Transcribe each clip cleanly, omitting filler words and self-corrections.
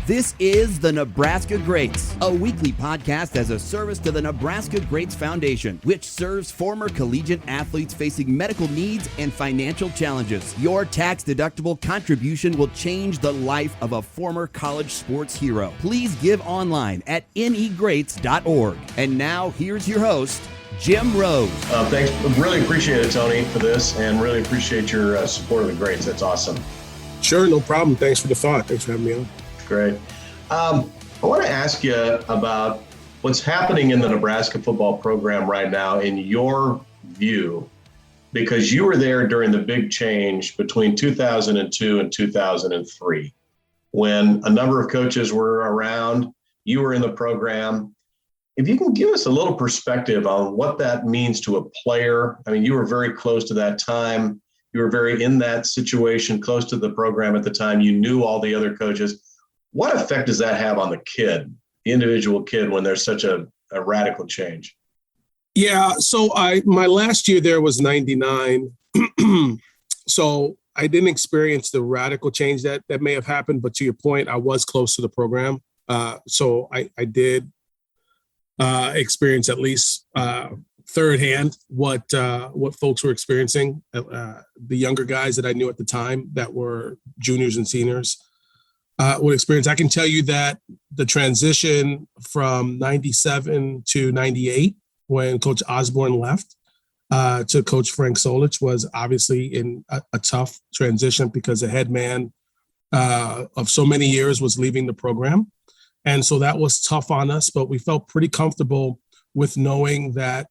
This is the Nebraska Greats, a weekly podcast as a service to the Nebraska Greats Foundation, which serves former collegiate athletes facing medical needs and financial challenges. Your tax-deductible contribution will change the life of a former college sports hero. Please give online at negreats.org. And now, here's your host, Jim Rose. Thanks. Really appreciate it, Tony, for this, and really appreciate your support of the Greats. That's awesome. Sure, no problem. Thanks for the thought. Thanks for having me on. Great. I want to ask you about what's happening in the Nebraska football program right now in your view, because you were there during the big change between 2002 and 2003, when a number of coaches were around, you were in the program. If you can give us a little perspective on what that means to a player. I mean, you were very close to that time. You were very in that situation, close to the program at the time. You knew all the other coaches. What effect does that have on the kid, the individual kid, when there's such a radical change? Yeah, so my last year there was 99. So I didn't experience the radical change that may have happened. But to your point, I was close to the program. So I did experience at least third hand what folks were experiencing. The younger guys that I knew at the time that were juniors and seniors would experience. I can tell you that the transition from 97 to 98, when Coach Osborne left to Coach Frank Solich, was obviously in a tough transition because the head man of so many years was leaving the program. And so that was tough on us, but we felt pretty comfortable with knowing that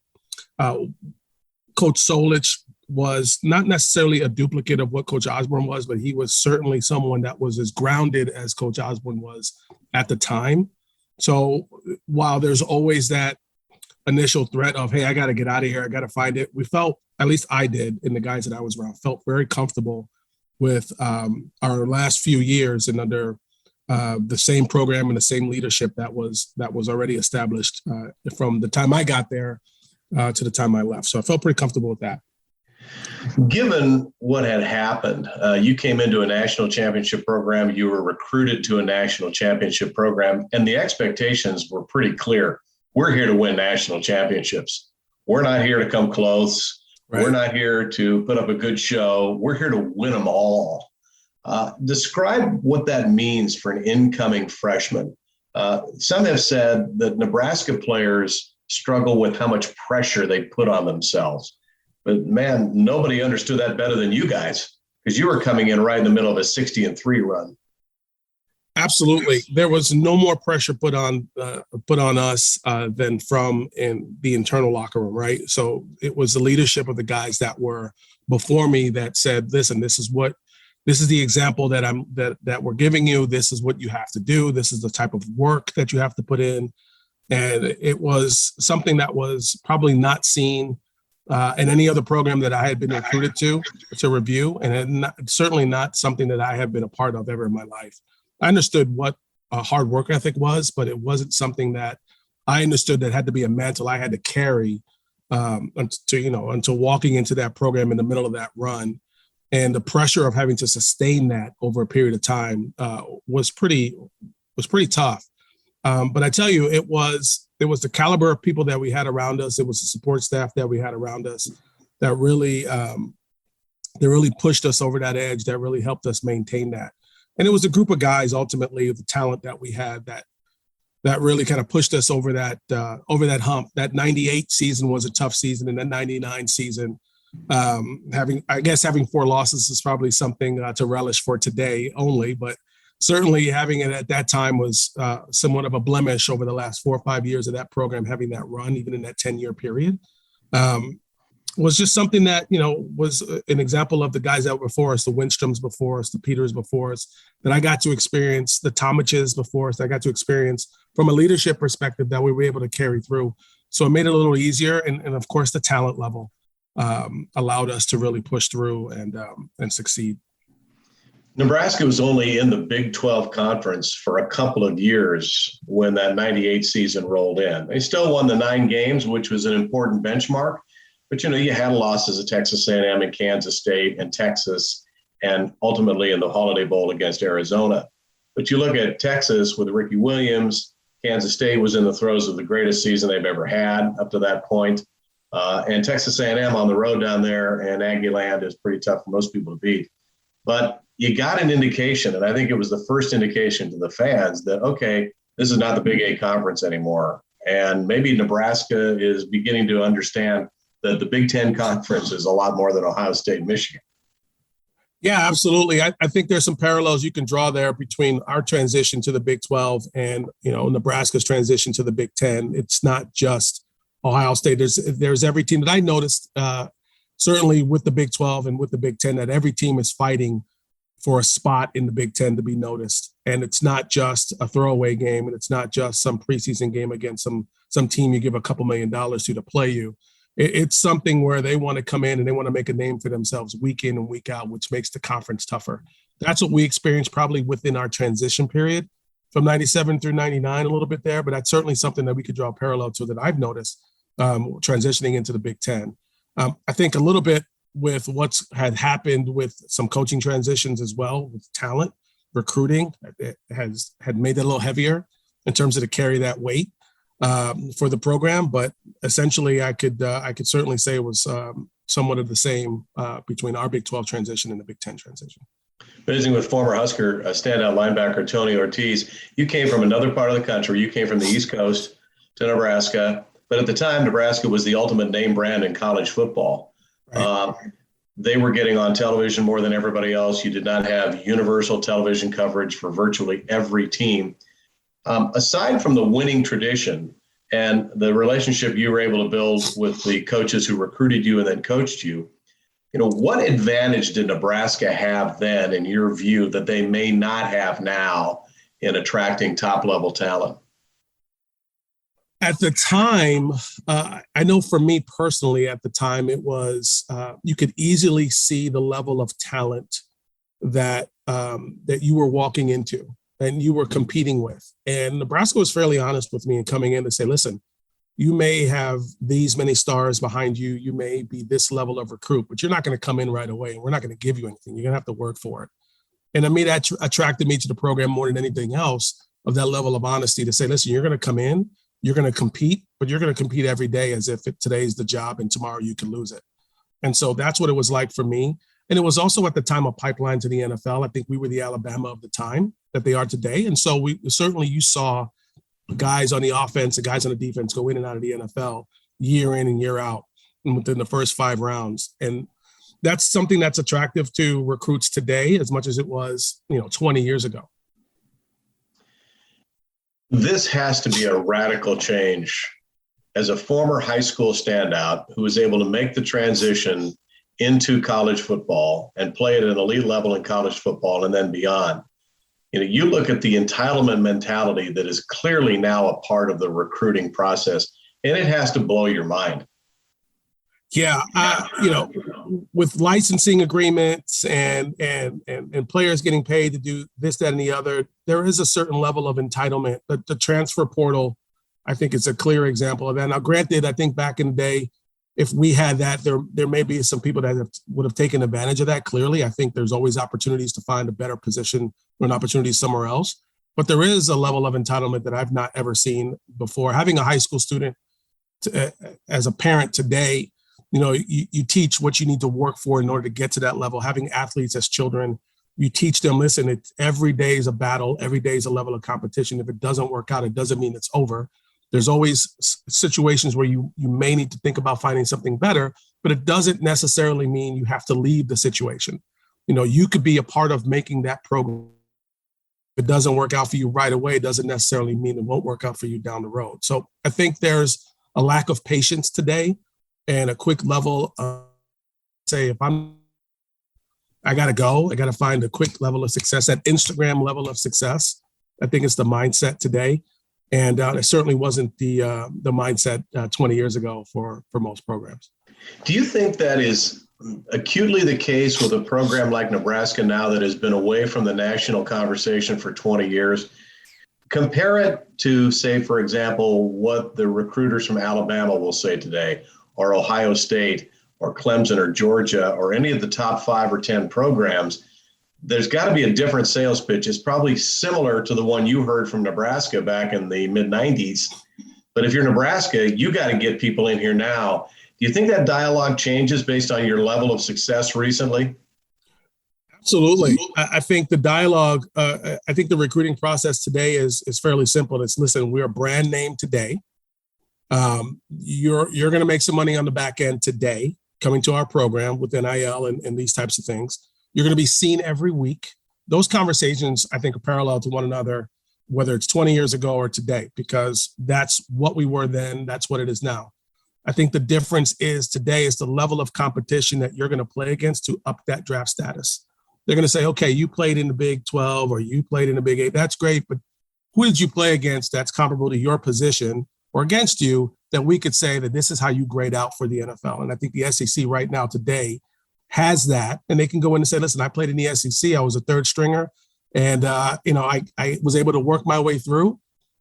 Coach Solich was not necessarily a duplicate of what Coach Osborne was, but he was certainly someone that was as grounded as Coach Osborne was at the time. So while there's always that initial threat of, hey, I got to get out of here, I got to find it, we felt, at least I did, and the guys that I was around, felt very comfortable with our last few years and under the same program and the same leadership that was already established from the time I got there to the time I left. So I felt pretty comfortable with that. Given what had happened, you came into a national championship program, you were recruited to a national championship program, and the expectations were pretty clear. We're here to win national championships. We're not here to come close. Right. We're not here to put up a good show. We're here to win them all. Describe what that means for an incoming freshman. Some have said that Nebraska players struggle with how much pressure they put on themselves. But man, nobody understood that better than you guys, because you were coming in right in the middle of a 60-3 run. Absolutely, there was no more pressure put on us than from in the internal locker room, right? So it was the leadership of the guys that were before me that said, "Listen, this is the example that we're giving you. This is what you have to do. This is the type of work that you have to put in." And it was something that was probably not seen in any other program that I had been recruited to review, and certainly not something that I had been a part of ever in my life. I understood what a hard work ethic was, but it wasn't something that I understood that had to be a mantle I had to carry until walking into that program in the middle of that run. And the pressure of having to sustain that over a period of time was pretty tough. But I tell you, it was the caliber of people that we had around us. It was the support staff that we had around us that really pushed us over that edge, that really helped us maintain that. And it was a group of guys, ultimately, the talent that we had that really kind of pushed us over that hump. That 98 season was a tough season, and that 99 season, having 4 losses is probably something to relish for today only, but certainly having it at that time was somewhat of a blemish over the last 4 or 5 years of that program, having that run, even in that 10-year period, was just something that, was an example of the guys that were before us, the Windstroms before us, the Peters before us, that I got to experience, the Tomaches before us, that I got to experience from a leadership perspective that we were able to carry through. So it made it a little easier. And of course, the talent level allowed us to really push through and succeed. Nebraska was only in the Big 12 conference for a couple of years when that 98 season rolled in. They still won the 9 games, which was an important benchmark. But, you had losses at Texas A&M and Kansas State and Texas, and ultimately in the Holiday Bowl against Arizona. But you look at Texas with Ricky Williams, Kansas State was in the throes of the greatest season they've ever had up to that point. And Texas A&M on the road down there and Aggie Land is pretty tough for most people to beat. But you got an indication, and I think it was the first indication to the fans that, okay, this is not the Big 8 conference anymore. And maybe Nebraska is beginning to understand that the Big 10 conference is a lot more than Ohio State and Michigan. Yeah, absolutely. I think there's some parallels you can draw there between our transition to the Big 12 and, Nebraska's transition to the Big 10. It's not just Ohio State. There's every team that I noticed, certainly with the Big 12 and with the Big 10, that every team is fighting for a spot in the Big 10 to be noticed. And it's not just a throwaway game, and it's not just some preseason game against some team you give a couple $1 million to play you. It's something where they want to come in and they want to make a name for themselves week in and week out, which makes the conference tougher. That's what we experienced probably within our transition period from 97 through 99, a little bit there, but that's certainly something that we could draw a parallel to that I've noticed transitioning into the Big 10. I think a little bit with what's had happened with some coaching transitions as well, with talent, recruiting, it had made that a little heavier in terms of to carry that weight for the program. But essentially, I could certainly say it was somewhat of the same between our Big 12 transition and the Big 10 transition. Visiting with former Husker standout linebacker Tony Ortiz, you came from another part of the country. You came from the East Coast to Nebraska. But at the time, Nebraska was the ultimate name brand in college football. Right. They were getting on television more than everybody else. You did not have universal television coverage for virtually every team. Aside from the winning tradition and the relationship you were able to build with the coaches who recruited you and then coached you, what advantage did Nebraska have then, in your view, that they may not have now in attracting top-level talent? At the time, I know for me personally, at the time, it was you could easily see the level of talent that you were walking into and you were competing with. And Nebraska was fairly honest with me in coming in to say, listen, you may have these many stars behind you. You may be this level of recruit, but you're not going to come in right away. And we're not going to give you anything. You're going to have to work for it. And to me, that attracted me to the program more than anything else, of that level of honesty to say, listen, you're going to come in, you're going to compete, but you're going to compete every day as if today's the job and tomorrow you can lose it. And so that's what it was like for me. And it was also at the time a pipeline to the NFL. I think we were the Alabama of the time that they are today. And so you saw guys on the offense and guys on the defense go in and out of the NFL year in and year out within the first 5 rounds. And that's something that's attractive to recruits today as much as it was, 20 years ago. This has to be a radical change. As a former high school standout who was able to make the transition into college football and play at an elite level in college football and then beyond, you look at the entitlement mentality that is clearly now a part of the recruiting process, and it has to blow your mind. Yeah, with licensing agreements and players getting paid to do this, that, and the other, there is a certain level of entitlement. The transfer portal, I think, is a clear example of that. Now, granted, I think back in the day, if we had that, there may be some people that would have taken advantage of that. Clearly, I think there's always opportunities to find a better position or an opportunity somewhere else. But there is a level of entitlement that I've not ever seen before. Having a high school student as a parent today, you teach what you need to work for in order to get to that level. Having athletes as children, you teach them, listen, every day is a battle. Every day is a level of competition. If it doesn't work out, it doesn't mean it's over. There's always situations where you may need to think about finding something better, but it doesn't necessarily mean you have to leave the situation. You could be a part of making that program. If it doesn't work out for you right away, it doesn't necessarily mean it won't work out for you down the road. So I think there's a lack of patience today and a quick level of, say, if I got to go, I got to find a quick level of success, that Instagram level of success. I think it's the mindset today. And it certainly wasn't the mindset 20 years ago for most programs. Do you think that is acutely the case with a program like Nebraska now that has been away from the national conversation for 20 years? Compare it to, say, for example, what the recruiters from Alabama will say today, or Ohio State, or Clemson, or Georgia, or any of the top 5 or 10 programs. there's got to be a different sales pitch. It's probably similar to the one you heard from Nebraska back in the mid-90s. But if you're Nebraska, you got to get people in here now. Do you think that dialogue changes based on your level of success recently? Absolutely. I think the dialogue, I think the recruiting process today is fairly simple. It's, listen, we're a brand name today. You're going to make some money on the back end today, coming to our program with NIL and these types of things. You're going to be seen every week. Those conversations, I think, are parallel to one another, whether it's 20 years ago or today, because that's what we were then. That's what it is now. I think the difference is today is the level of competition that you're going to play against to up that draft status. They're going to say, okay, you played in the Big 12 or you played in the Big 8. That's great, but who did you play against that's comparable to your position or against you that we could say that this is how you grade out for the NFL? And I think the SEC right now today has that, and they can go in and say, listen, I played in the SEC. I was a third stringer, and I was able to work my way through,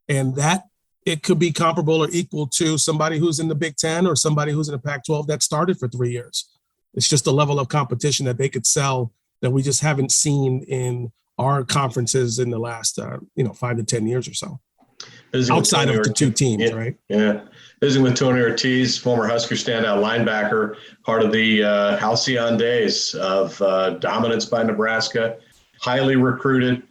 and that it could be comparable or equal to somebody who's in the Big 10 or somebody who's in the Pac-12 that started for 3 years. It's just a level of competition that they could sell that we just haven't seen in our conferences in the last 5 to 10 years or so. Outside of the two teams, right? Yeah. Visiting with Tony Ortiz, former Husker standout linebacker, part of the halcyon days of dominance by Nebraska, highly recruited,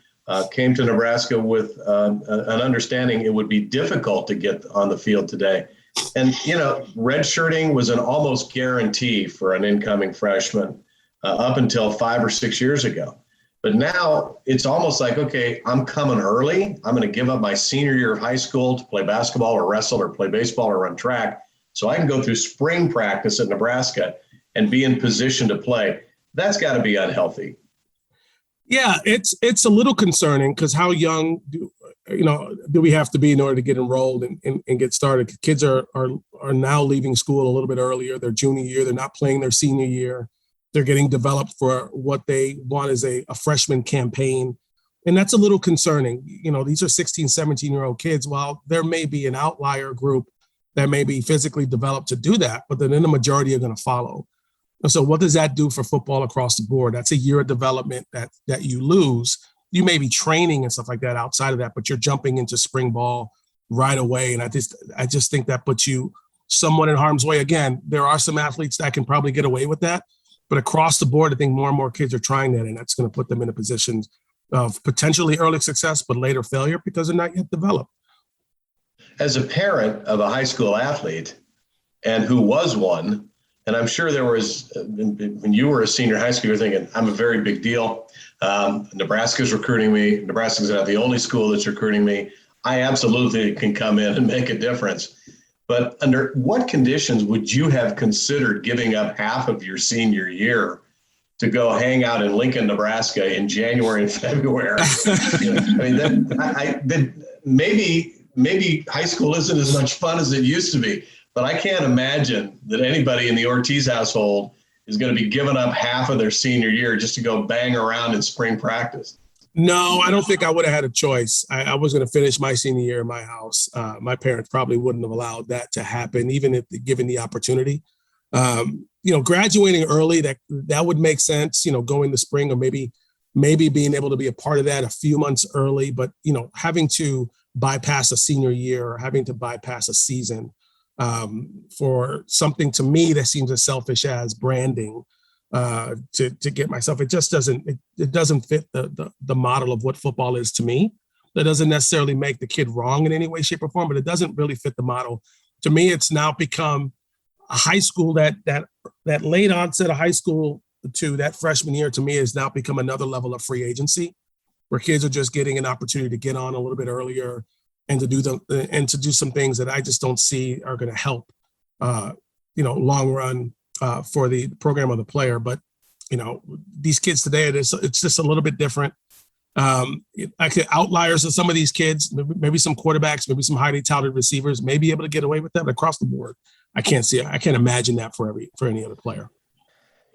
came to Nebraska with an understanding it would be difficult to get on the field today. And, redshirting was an almost guarantee for an incoming freshman up until 5 or 6 years ago. But now it's almost like, okay, I'm coming early. I'm going to give up my senior year of high school to play basketball or wrestle or play baseball or run track so I can go through spring practice at Nebraska and be in position to play. That's got to be unhealthy. Yeah, it's a little concerning because how young do we have to be in order to get enrolled and get started? Kids are now leaving school a little bit earlier. Their junior year, they're not playing their senior year. They're getting developed for what they want as a freshman campaign. And that's a little concerning. These are 16, 17-year-old kids. While there may be an outlier group that may be physically developed to do that, but then the majority are going to follow. And so what does that do for football across the board? That's a year of development that you lose. You may be training and stuff like that outside of that, but you're jumping into spring ball right away. And I just think that puts you somewhat in harm's way. Again, there are some athletes that can probably get away with that. But across the board, I think more and more kids are trying that, and that's going to put them in a position of potentially early success, but later failure because they're not yet developed. As a parent of a high school athlete and who was one, and I'm sure there was, when you were a senior high school, you're thinking, I'm a very big deal. Nebraska's recruiting me. Nebraska's not the only school that's recruiting me. I absolutely can come in and make a difference. But under what conditions would you have considered giving up half of your senior year to go hang out in Lincoln, Nebraska in January and February? Maybe high school isn't as much fun as it used to be, but I can't imagine that anybody in the Ortiz household is going to be giving up half of their senior year just to go bang around in spring practice. No, I don't think I would have had a choice. I was going to finish my senior year in my house. My parents probably wouldn't have allowed that to happen, even if given the opportunity. Graduating early, that would make sense, going to spring or maybe being able to be a part of that a few months early. But, having to bypass a senior year or having to bypass a season for something to me that seems as selfish as branding, to get myself, it just doesn't fit the model of what football is to me. That doesn't necessarily make the kid wrong in any way, shape, or form, but it doesn't really fit the model. To me, it's now become a high school that late onset of high school to that freshman year, to me, has now become another level of free agency where kids are just getting an opportunity to get on a little bit earlier and to do some things that I just don't see are going to help, long run for the program or the player. But, these kids today, it's just a little bit different. I could outliers of some of these kids, maybe some quarterbacks, maybe some highly touted receivers may be able to get away with that, but across the board, I can't imagine that for any other player.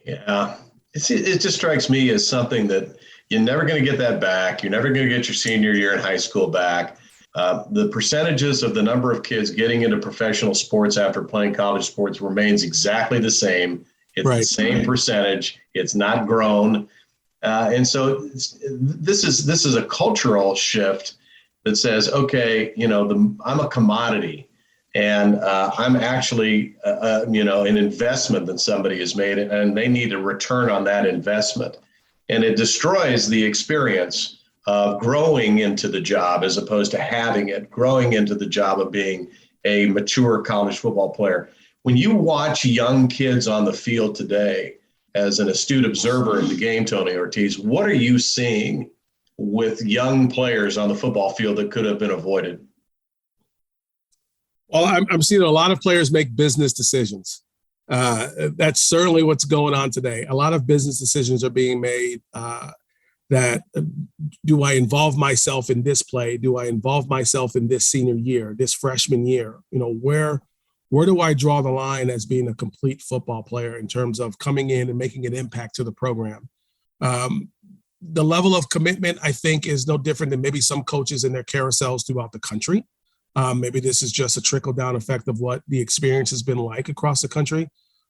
Yeah. It just strikes me as something that you're never going to get that back. You're never going to get your senior year in high school back. The percentages of the number of kids getting into professional sports after playing college sports remains exactly the same. It's right. The same percentage. It's not grown. And so this is a cultural shift that says, okay, I'm a commodity, and I'm actually, an investment that somebody has made, and they need a return on that investment. And it destroys the experience of growing into the job as opposed to growing into the job of being a mature college football player. When you watch young kids on the field today, as an astute observer of the game, Tony Ortiz, what are you seeing with young players on the football field that could have been avoided? Well, I'm seeing a lot of players make business decisions. That's certainly what's going on today. A lot of business decisions are being made that do I involve myself in this play? Do I involve myself in this senior year, this freshman year? Where do I draw the line as being a complete football player in terms of coming in and making an impact to the program? The level of commitment, I think, is no different than maybe some coaches in their carousels throughout the country. Maybe this is just a trickle-down effect of what the experience has been like across the country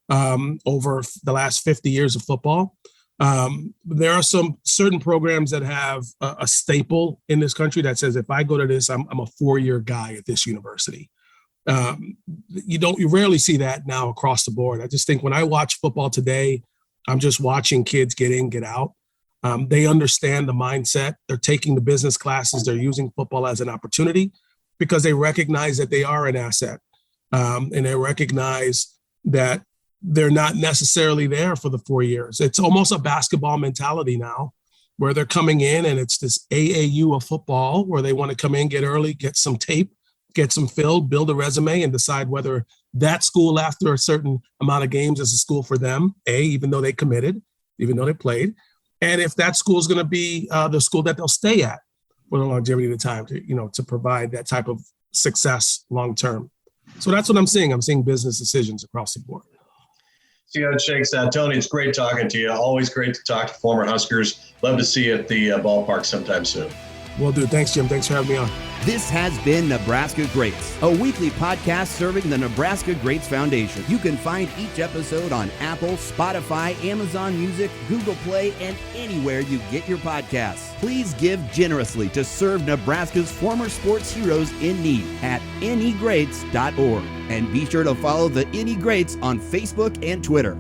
over the last 50 years of football. There are some certain programs that have a staple in this country that says, if I go to this, I'm a 4-year guy at this university. You rarely see that now across the board. I just think when I watch football today, I'm just watching kids get in, get out. They understand the mindset. They're taking the business classes. They're using football as an opportunity because they recognize that they are an asset. And they recognize that they're not necessarily there for the 4 years. It's almost a basketball mentality now where they're coming in and it's this AAU of football where they want to come in, get early, get some tape, get some film, build a resume, and decide whether that school after a certain amount of games is a school for them, even though they committed, even though they played. And if that school is going to be the school that they'll stay at for the longevity of the time to provide that type of success long-term. So that's what I'm seeing. I'm seeing business decisions across the board. See how it shakes out. Tony, it's great talking to you. Always great to talk to former Huskers. Love to see you at the ballpark sometime soon. Will do. Thanks, Jim. Thanks for having me on. This has been Nebraska Greats, a weekly podcast serving the Nebraska Greats Foundation. You can find each episode on Apple, Spotify, Amazon Music, Google Play, and anywhere you get your podcasts. Please give generously to serve Nebraska's former sports heroes in need at negreats.org. And be sure to follow the Any Greats on Facebook and Twitter.